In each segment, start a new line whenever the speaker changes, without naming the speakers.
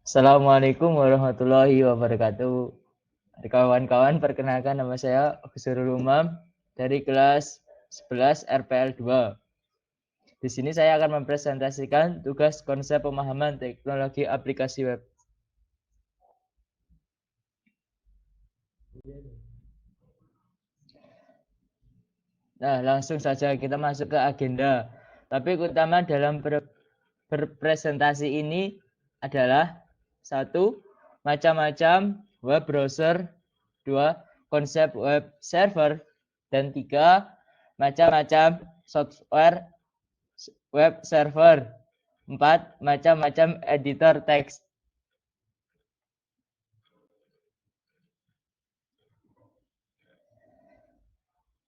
Assalamualaikum warahmatullahi wabarakatuh. Kawan-kawan, perkenalkan nama saya Husnul Umam dari kelas 11 RPL 2. Di sini saya akan mempresentasikan tugas konsep pemahaman teknologi aplikasi web. Nah, langsung saja kita masuk ke agenda. Topik utama dalam berpresentasi ini adalah 1. Macam-macam web browser, 2. Konsep web server, dan 3. Macam-macam software web server, 4. Macam-macam editor teks.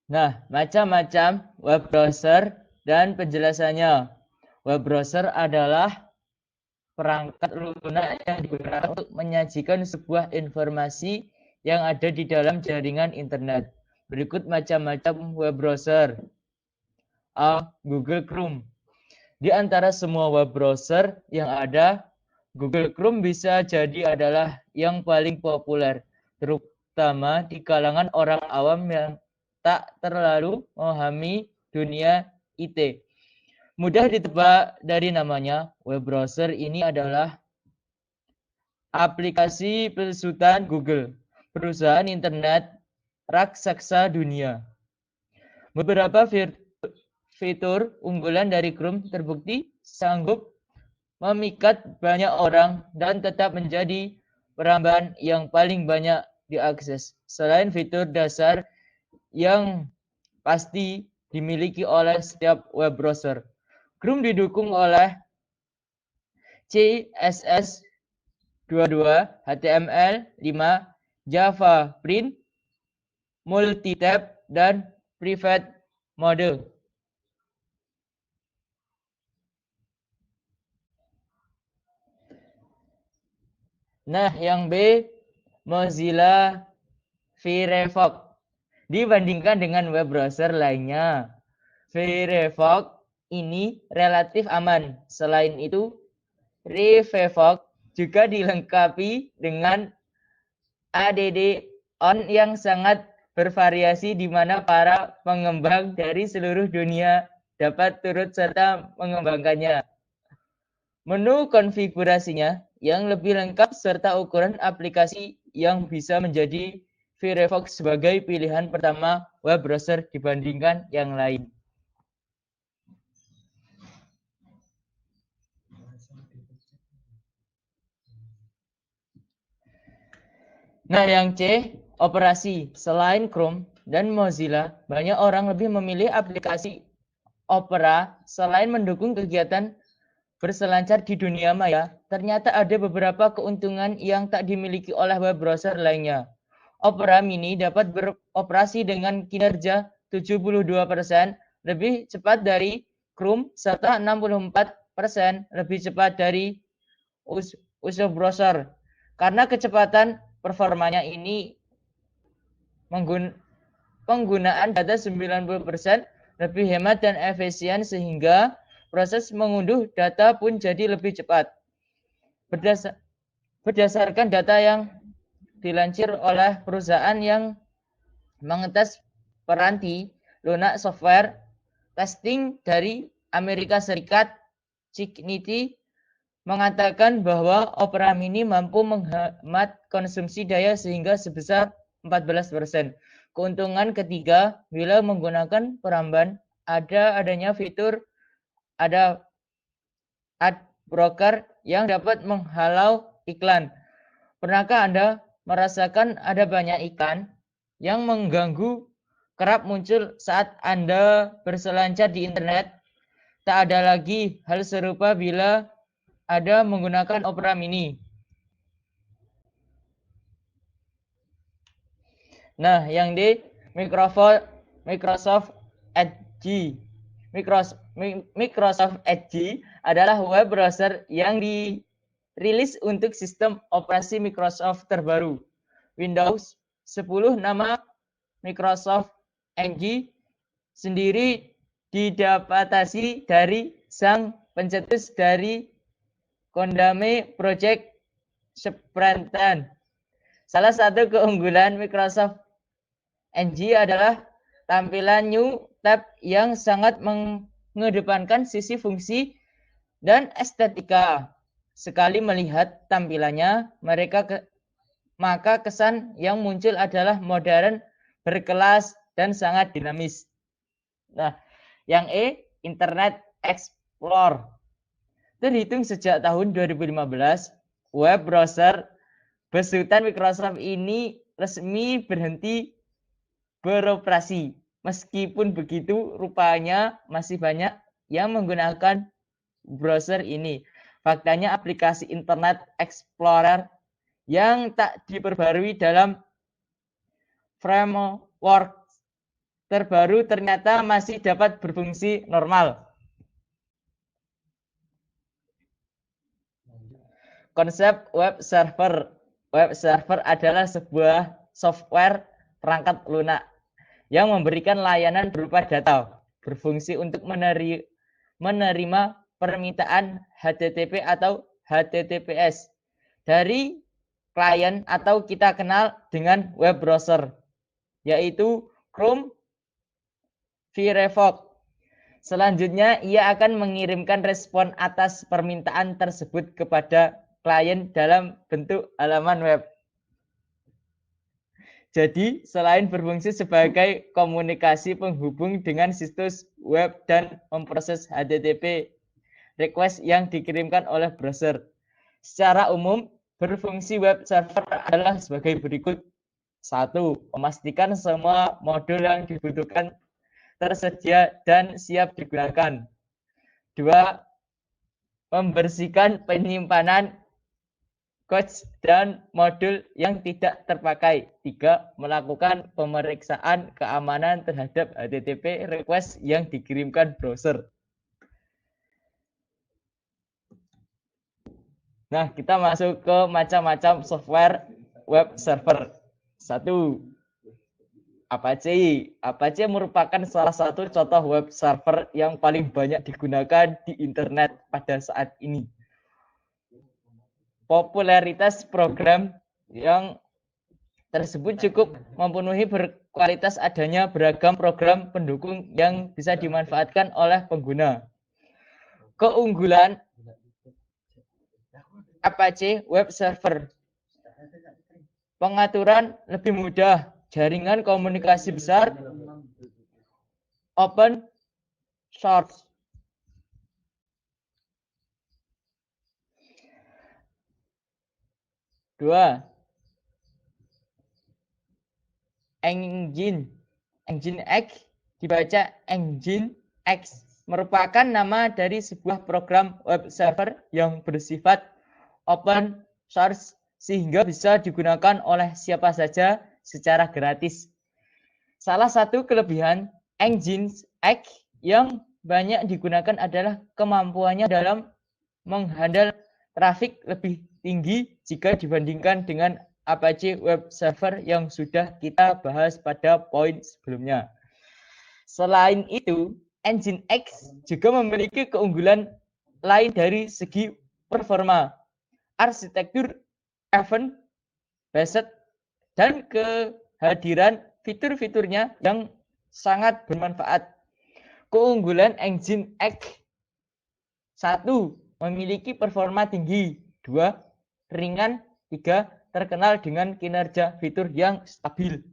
Nah, macam-macam web browser dan penjelasannya. Web browser adalah perangkat lunak yang digunakan untuk menyajikan sebuah informasi yang ada di dalam jaringan internet. Berikut macam-macam web browser. A. Google Chrome. Di antara semua web browser yang ada, Google Chrome bisa jadi adalah yang paling populer, terutama di kalangan orang awam yang tak terlalu memahami dunia IT. Mudah ditebak dari namanya, web browser ini adalah aplikasi besutan Google, perusahaan internet raksasa dunia. Beberapa fitur unggulan dari Chrome terbukti sanggup memikat banyak orang dan tetap menjadi perambahan yang paling banyak diakses. Selain fitur dasar yang pasti dimiliki oleh setiap web browser, Chrome didukung oleh CSS 22, HTML 5, Java Print, Multitab, dan Private Mode. Nah, yang B, Mozilla Firefox. Dibandingkan dengan web browser lainnya, Firefox ini relatif aman. Selain itu, Firefox juga dilengkapi dengan add-on yang sangat bervariasi di mana para pengembang dari seluruh dunia dapat turut serta mengembangkannya. Menu konfigurasinya yang lebih lengkap serta ukuran aplikasi yang bisa menjadi Firefox sebagai pilihan pertama web browser dibandingkan yang lain. Nah, yang C, operasi. Selain Chrome dan Mozilla, banyak orang lebih memilih aplikasi Opera selain mendukung kegiatan berselancar di dunia maya. Ternyata ada beberapa keuntungan yang tak dimiliki oleh web browser lainnya. Opera Mini dapat beroperasi dengan kinerja 72% lebih cepat dari Chrome serta 64% lebih cepat dari user browser. Karena kecepatan performanya ini penggunaan data 90% lebih hemat dan efisien sehingga proses mengunduh data pun jadi lebih cepat. Berdasarkan data yang dilansir oleh perusahaan yang mengetes peranti lunak software testing dari Amerika Serikat, Cigniti mengatakan bahwa Opera Mini mampu menghemat konsumsi daya sehingga sebesar 14%. Keuntungan ketiga, bila menggunakan peramban, adanya fitur ada ad broker yang dapat menghalau iklan. Pernahkah Anda merasakan ada banyak iklan yang mengganggu kerap muncul saat Anda berselancar di internet? Tak ada lagi hal serupa bila Anda menggunakan Opera Mini. Nah, yang di Microsoft Edge. Microsoft Edge adalah web browser yang dirilis untuk sistem operasi Microsoft terbaru, Windows 10. Nama Microsoft Edge sendiri didapatasi dari sang pencetus dari Kondame Project Sprinten. Salah satu keunggulan Microsoft Edge adalah tampilan New Tab yang sangat mengedepankan sisi fungsi dan estetika. Sekali melihat tampilannya, maka kesan yang muncul adalah modern, berkelas, dan sangat dinamis. Nah, yang E, Internet Explorer. Terhitung sejak tahun 2015, web browser besutan Microsoft ini resmi berhenti beroperasi. Meskipun begitu, rupanya masih banyak yang menggunakan browser ini. Faktanya aplikasi Internet Explorer yang tak diperbarui dalam framework terbaru ternyata masih dapat berfungsi normal. Konsep web server. Web server adalah sebuah software perangkat lunak yang memberikan layanan berupa data, berfungsi untuk menerima permintaan HTTP atau HTTPS dari klien atau kita kenal dengan web browser, yaitu Chrome, Firefox. Selanjutnya, ia akan mengirimkan respon atas permintaan tersebut kepada klien dalam bentuk halaman web. Jadi, selain berfungsi sebagai komunikasi penghubung dengan situs web dan memproses HTTP request yang dikirimkan oleh browser, secara umum berfungsi web server adalah sebagai berikut. 1. Memastikan semua modul yang dibutuhkan tersedia dan siap digunakan. 2. Membersihkan penyimpanan cache dan modul yang tidak terpakai. 3. Melakukan pemeriksaan keamanan terhadap HTTP request yang dikirimkan browser. Nah, kita masuk ke macam-macam software web server. 1. Apache. Apache merupakan salah satu contoh web server yang paling banyak digunakan di internet pada saat ini. Popularitas program yang tersebut cukup memenuhi berkualitas adanya beragam program pendukung yang bisa dimanfaatkan oleh pengguna. Keunggulan Apache Web Server. Pengaturan lebih mudah, jaringan komunikasi besar, open source. Dua, Engine X dibaca Engine X merupakan nama dari sebuah program web server yang bersifat open source sehingga bisa digunakan oleh siapa saja secara gratis. Salah satu kelebihan Engine X yang banyak digunakan adalah kemampuannya dalam menghandle trafik lebih tinggi jika dibandingkan dengan Apache Web Server yang sudah kita bahas pada poin sebelumnya. Selain itu, Engine X juga memiliki keunggulan lain dari segi performa, arsitektur, event-based, dan kehadiran fitur-fiturnya yang sangat bermanfaat. Keunggulan Engine X: 1. Memiliki performa tinggi. 2. Ringan. 3. Terkenal dengan kinerja fitur yang stabil.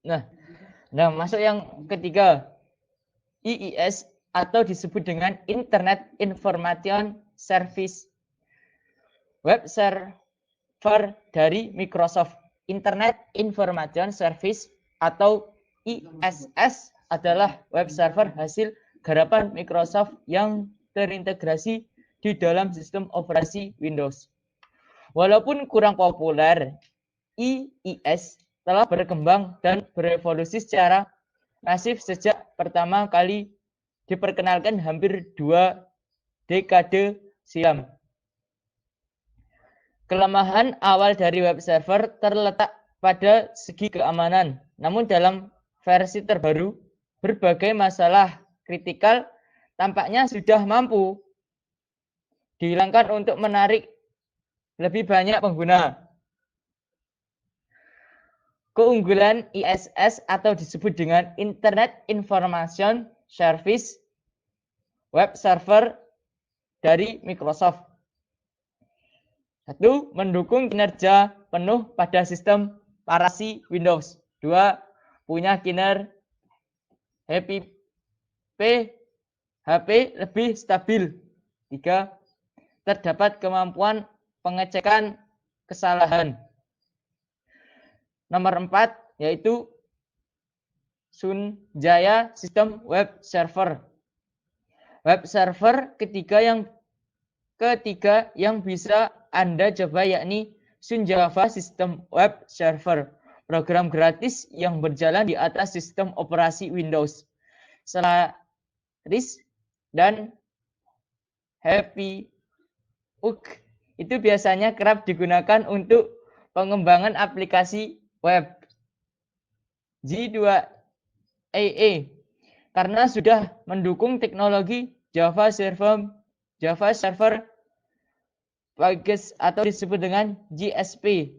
Nah, masuk yang ketiga, IIS atau disebut dengan Internet Information Service. Web server dari Microsoft. Internet Information Service atau ISS adalah web server hasil garapan Microsoft yang terintegrasi di dalam sistem operasi Windows. Walaupun kurang populer, IIS telah berkembang dan berevolusi secara masif sejak pertama kali diperkenalkan hampir 2 dekade silam. Kelemahan awal dari web server terletak pada segi keamanan. Namun dalam versi terbaru, berbagai masalah kritikal tampaknya sudah mampu dihilangkan untuk menarik lebih banyak pengguna. Keunggulan ISS atau disebut dengan Internet Information Service web server dari Microsoft. 1. Mendukung kinerja penuh pada sistem parasi Windows. 2. Punya kinerja HP lebih stabil. 3. Terdapat kemampuan pengecekan kesalahan. Nomor 4 yaitu Sunjaya System Web Server. Web server ketiga yang bisa Anda coba yakni Sunjava System Web Server, program gratis yang berjalan di atas sistem operasi Windows, Solaris dan Happy Hook. Itu biasanya kerap digunakan untuk pengembangan aplikasi web. G2EE karena sudah mendukung teknologi Java Server Package atau disebut dengan JSP.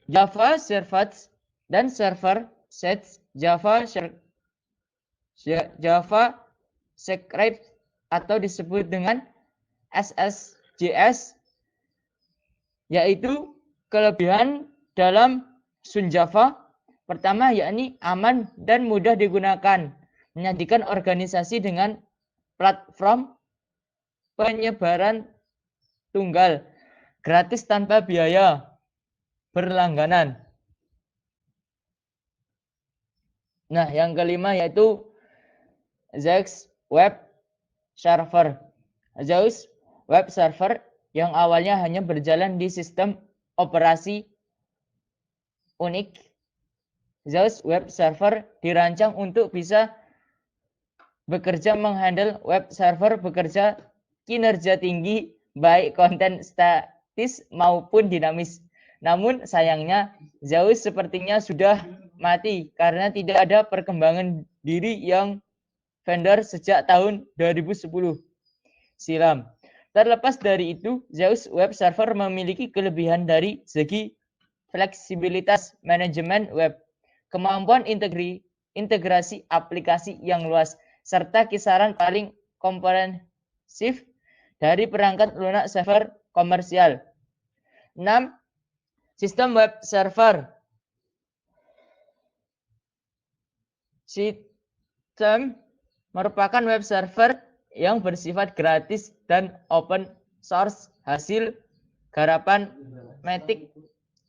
Java Servers dan Server Sets Java Script atau disebut dengan SSJS, yaitu kelebihan dalam Sunjava. Pertama yakni aman dan mudah digunakan, menyajikan organisasi dengan platform penyebaran tunggal, gratis tanpa biaya berlangganan. Nah, yang kelima yaitu Zeus Web Server. Zeus Web Server yang awalnya hanya berjalan di sistem operasi Unix. Zeus Web Server dirancang untuk bisa bekerja menghandle web server bekerja kinerja tinggi baik konten statis maupun dinamis. Namun sayangnya Zeus sepertinya sudah mati karena tidak ada perkembangan diri yang vendor sejak tahun 2010 silam. Terlepas dari itu, Zeus Web Server memiliki kelebihan dari segi fleksibilitas manajemen web, kemampuan integrasi aplikasi yang luas, serta kisaran paling komprehensif dari perangkat lunak server komersial. 6. Sistem web server. Sistem merupakan web server yang bersifat gratis dan open source hasil garapan Matic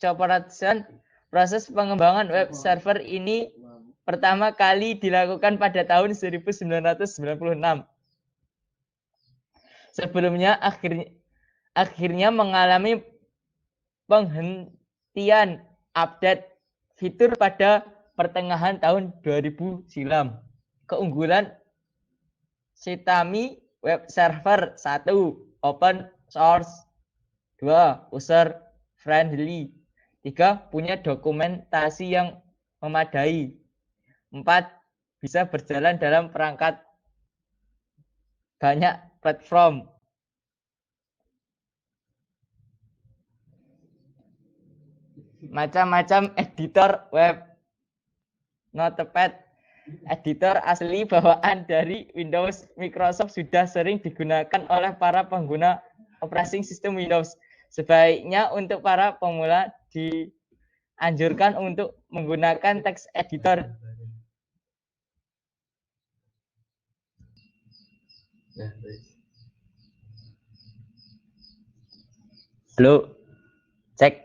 Corporation. Proses pengembangan web server ini pertama kali dilakukan pada tahun 1996. Sebelumnya akhirnya mengalami penghentian update fitur pada pertengahan tahun 2000 silam. Keunggulan Sitami Web Server. 1. Open source. 2. User friendly. 3. Punya dokumentasi yang memadai. 4. Bisa berjalan dalam perangkat banyak platform. Macam-macam editor web. Notepad, editor asli bawaan dari Windows Microsoft sudah sering digunakan oleh para pengguna operating system Windows. Sebaiknya untuk para pemula dianjurkan untuk menggunakan text editor. Halo, cek.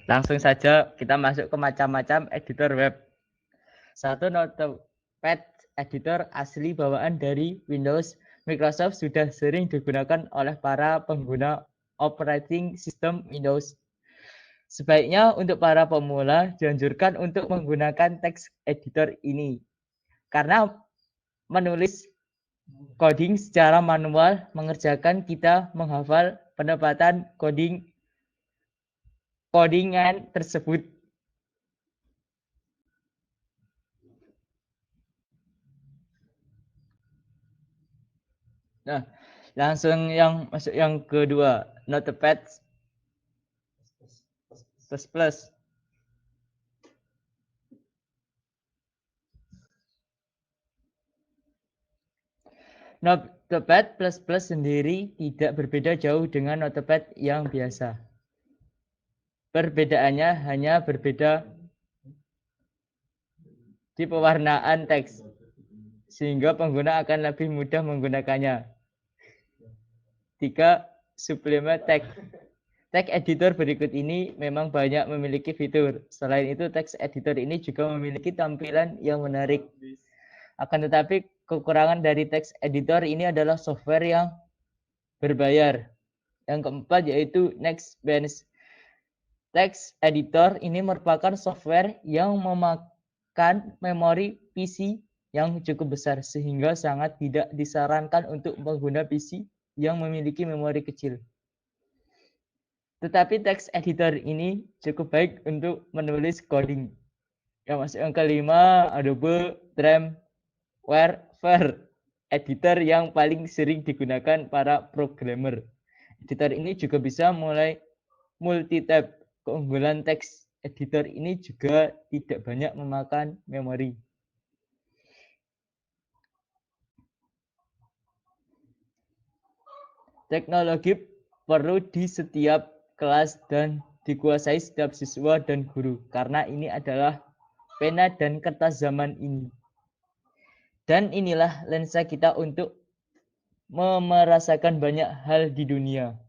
Langsung saja kita masuk ke macam-macam editor web. 1. Notepad, editor asli bawaan dari Windows Microsoft sudah sering digunakan oleh para pengguna operating system Windows. Sebaiknya untuk para pemula dianjurkan untuk menggunakan text editor ini karena menulis coding secara manual mengerjakan kita menghafal penempatan codingan tersebut. Nah, langsung yang masuk yang kedua, Notepad plus. Notepad plus sendiri tidak berbeda jauh dengan Notepad yang biasa. Perbedaannya hanya berbeda di pewarnaan teks, sehingga pengguna akan lebih mudah menggunakannya. 3. Suplemen teks. Teks editor berikut ini memang banyak memiliki fitur. Selain itu, teks editor ini juga memiliki tampilan yang menarik. Akan tetapi, kekurangan dari teks editor ini adalah software yang berbayar. Yang keempat yaitu Nextbench. Teks editor ini merupakan software yang memakan memori PC yang cukup besar, sehingga sangat tidak disarankan untuk pengguna PC yang memiliki memori kecil. Tetapi teks editor ini cukup baik untuk menulis coding. Yang kelima, Adobe Dreamweaver, editor yang paling sering digunakan para programmer. Editor ini juga bisa mulai multi-tab. Keunggulan teks editor ini juga tidak banyak memakan memori. Teknologi perlu di setiap kelas dan dikuasai setiap siswa dan guru, karena ini adalah pena dan kertas zaman ini. Dan inilah lensa kita untuk merasakan banyak hal di dunia.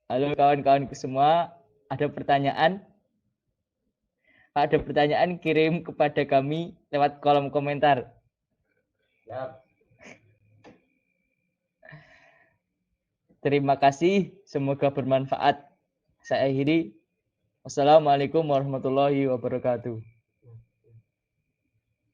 Halo kawan-kawanku semua, ada pertanyaan? Ada pertanyaan kirim kepada kami lewat kolom komentar. Siap. Terima kasih, semoga bermanfaat. Saya akhiri. Wassalamualaikum warahmatullahi wabarakatuh.